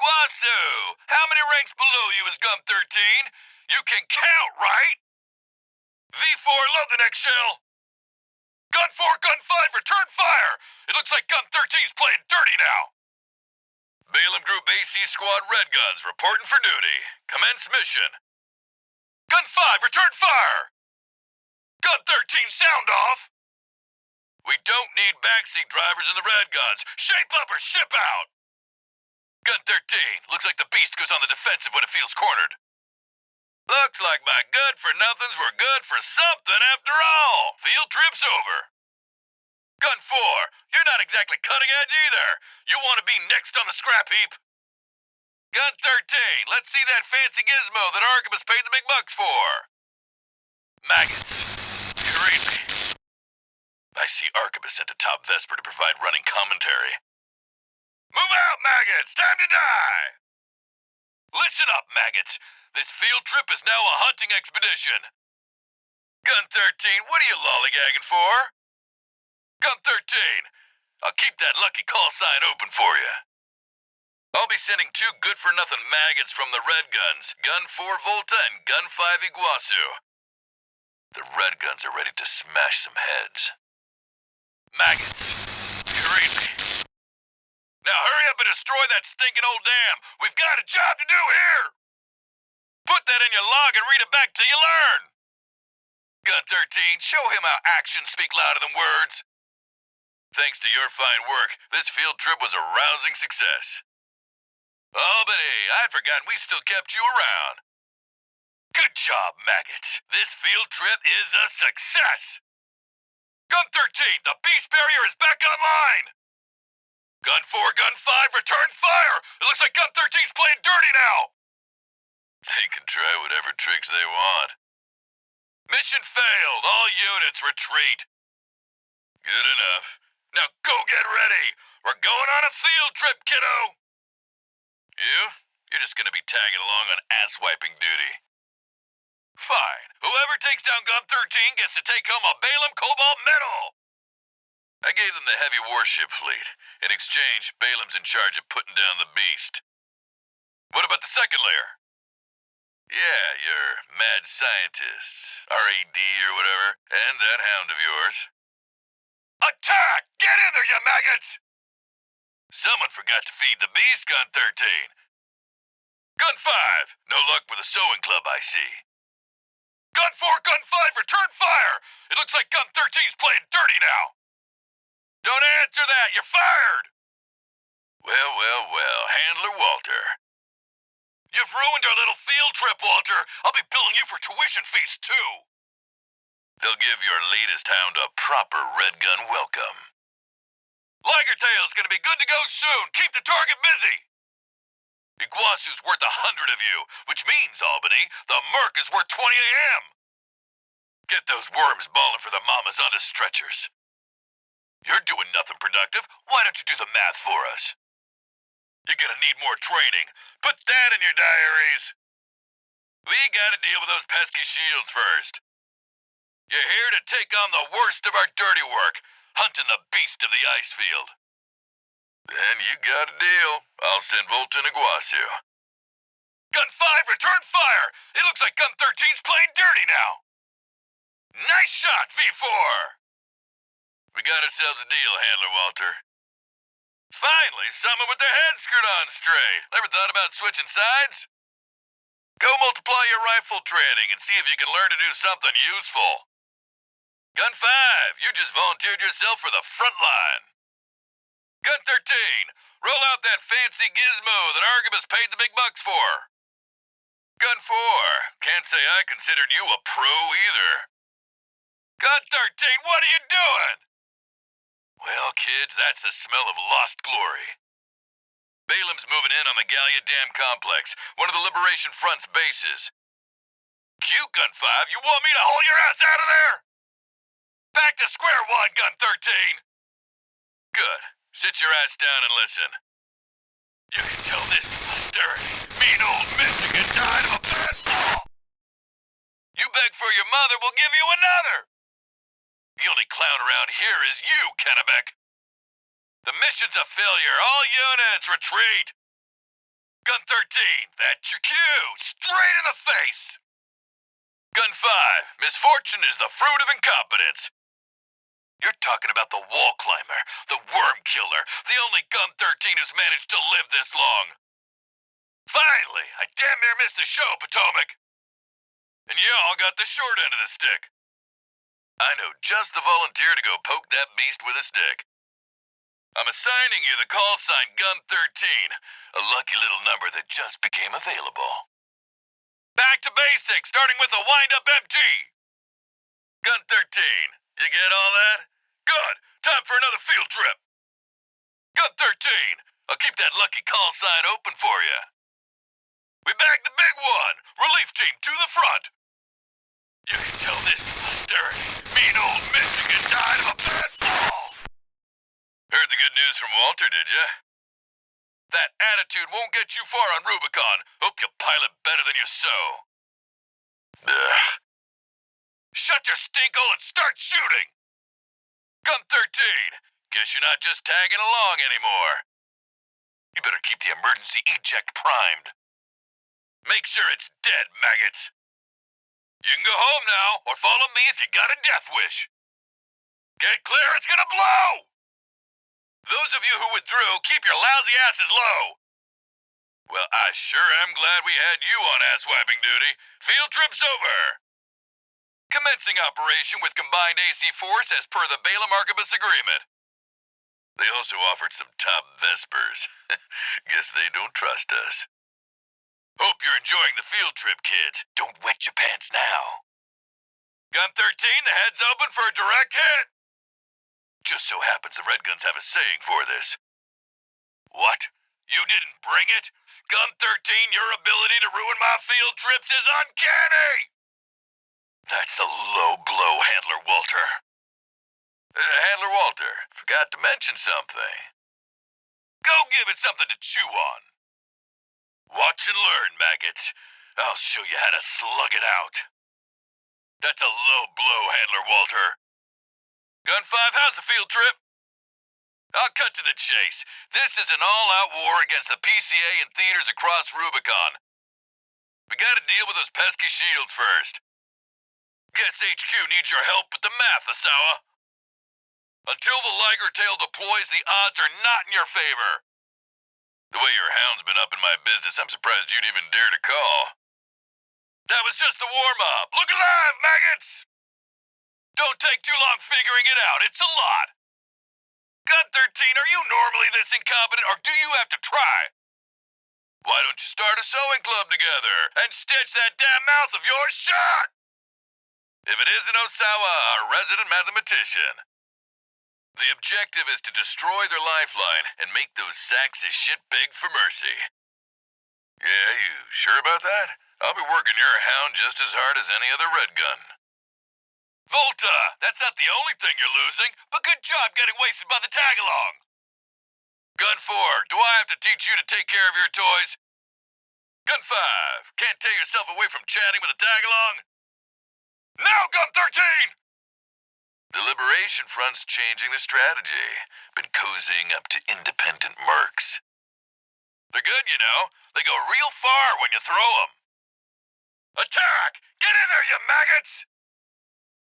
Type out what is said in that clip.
Iguazu! How many ranks below you is Gun 13? You can count, right? V4, load the next shell! Gun 4, Gun 5, return fire! It looks like Gun 13's playing dirty now! Balaam Group AC Squad Red Guns reporting for duty. Commence mission. Gun 5, return fire! Gun 13, sound off! We don't need backseat drivers in the Red Guns. Shape up or ship out! Gun 13, looks like the beast goes on the defensive when it feels cornered. Looks like my good-for-nothings were good for something after all. Field trip's over. Gun 4, you're not exactly cutting edge either. You want to be next on the scrap heap. Gun 13, let's see that fancy gizmo that Archibus paid the big bucks for. Maggots. You read me? I see Archibus sent to Top Vesper to provide running commentary. Move out, maggots! Time to die! Listen up, maggots. This field trip is now a hunting expedition. Gun 13, what are you lollygagging for? Gun 13, I'll keep that lucky call sign open for you. I'll be sending 2 good-for-nothing maggots from the Red Guns, Gun 4 Volta and Gun 5 Iguazu. The Red Guns are ready to smash some heads. Maggots, do you read me? Now hurry up and destroy that stinking old dam. We've got a job to do here. Put that in your log and read it back till you learn. Gun 13, show him how actions speak louder than words. Thanks to your fine work, this field trip was a rousing success. Oh, but hey, I'd forgotten we still kept you around. Good job, maggots. This field trip is a success. Gun 13, the beast barrier is back online. Gun 4, Gun 5, return fire. It looks like Gun 13's playing dirty now. They can try whatever tricks they want. Mission failed. All units retreat. Good enough. Now go get ready. We're going on a field trip, kiddo. You're just gonna be tagging along on ass-wiping duty. Fine. Whoever takes down Gun 13 gets to take home a Balaam Cobalt medal. I gave them the heavy warship fleet. In exchange, Balaam's in charge of putting down the beast. What about the second layer? Yeah, your mad scientists, RAD or whatever, and that hound of yours. Attack! Get in there, you maggots! Someone forgot to feed the beast, Gun 13. Gun 5, no luck with the sewing club, I see. Gun 4, Gun 5, return fire! It looks like Gun 13's playing dirty now. Don't answer that, you're fired! Well, Handler Walter. You've ruined our little field trip, Walter. I'll be billing you for tuition fees, too. They'll give your latest hound a proper Red Gun welcome. Ligertail's gonna be good to go soon. Keep the target busy. Iguazu's worth 100 of you, which means, Albany, the Merc is worth 20 AM. Get those worms balling for the mamas onto stretchers. You're doing nothing productive. Why don't you do the math for us? You're gonna need more training. Put that in your diaries. We gotta deal with those pesky shields first. You're here to take on the worst of our dirty work, hunting the beast of the ice field. Then you got a deal. I'll send Volta and Iguazu. Gun 5, return fire! It looks like Gun 13's playing dirty now. Nice shot, V4! We got ourselves a deal, Handler Walter. Finally, someone with their head screwed on straight. Ever thought about switching sides? Go multiply your rifle training and see if you can learn to do something useful. Gun 5, you just volunteered yourself for the front line. Gun 13, roll out that fancy gizmo that Archibus paid the big bucks for. Gun 4, can't say I considered you a pro either. Gun 13, what are you doing? Well, kids, that's the smell of lost glory. Balaam's moving in on the Gallia Dam Complex, one of the Liberation Front's bases. Cute, Gun 5, you want me to haul your ass out of there? Back to square one, Gun 13! Good. Sit your ass down and listen. You can tell this to posterity. Mean old Michigan died of a bad fall. You beg for your mother, we'll give you another. The only clown around here is you, Kennebec. The mission's a failure. All units retreat. Gun 13, that's your cue. Straight in the face. Gun 5, misfortune is the fruit of incompetence. You're talking about the wall climber, the worm killer, the only Gun 13 who's managed to live this long. Finally, I damn near missed the show, Potomac. And y'all got the short end of the stick. I know just the volunteer to go poke that beast with a stick. I'm assigning you the call sign Gun 13, a lucky little number that just became available. Back to basics, starting with a wind-up MG. Gun 13, you get all that? Good, time for another field trip. Gun 13, I'll keep that lucky call sign open for you. We bagged the big one, relief team to the front. You can tell this to posterity. Me and old Michigan died of a bad fall. Heard the good news from Walter, did ya? That attitude won't get you far on Rubicon. Hope you pilot better than you sow. Ugh. Shut your stinkhole and start shooting! Gun 13, guess you're not just tagging along anymore. You better keep the emergency eject primed. Make sure it's dead, maggots. You can go home now, or follow me if you got a death wish. Get clear, it's gonna blow! Those of you who withdrew, keep your lousy asses low. Well, I sure am glad we had you on ass-wiping duty. Field trip's over. Commencing operation with combined AC force as per the Bela Markibus agreement. They also offered some top Vespers. Guess they don't trust us. Hope you're enjoying the field trip, kids. Don't wet your pants now. Gun 13, the head's open for a direct hit. Just so happens the Red Guns have a saying for this. What? You didn't bring it? Gun 13, your ability to ruin my field trips is uncanny! That's a low blow, Handler Walter. Handler Walter, forgot to mention something. Go give it something to chew on. Watch and learn, maggots. I'll show you how to slug it out. That's a low blow, Handler Walter. Gun 5, how's the field trip? I'll cut to the chase. This is an all-out war against the PCA and theaters across Rubicon. We gotta deal with those pesky shields first. Guess HQ needs your help with the math, Asawa. Until the Liger Tail deploys, the odds are not in your favor. The way your hound's been up in my business, I'm surprised you'd even dare to call. That was just the warm-up. Look alive, maggots! Don't take too long figuring it out. It's a lot. Gun 13, are you normally this incompetent, or do you have to try? Why don't you start a sewing club together and stitch that damn mouth of yours shut? If it isn't Osawa, our resident mathematician. The objective is to destroy their lifeline and make those sacks of shit beg for mercy. Yeah, you sure about that? I'll be working your hound just as hard as any other Red Gun. Volta, that's not the only thing you're losing, but good job getting wasted by the tag-along. Gun 4, do I have to teach you to take care of your toys? Gun 5, can't tear yourself away from chatting with a tag-along? Now, Gun 13! The Liberation Front's changing the strategy. Been cozying up to independent mercs. They're good, you know. They go real far when you throw them. Attack! Get in there, you maggots!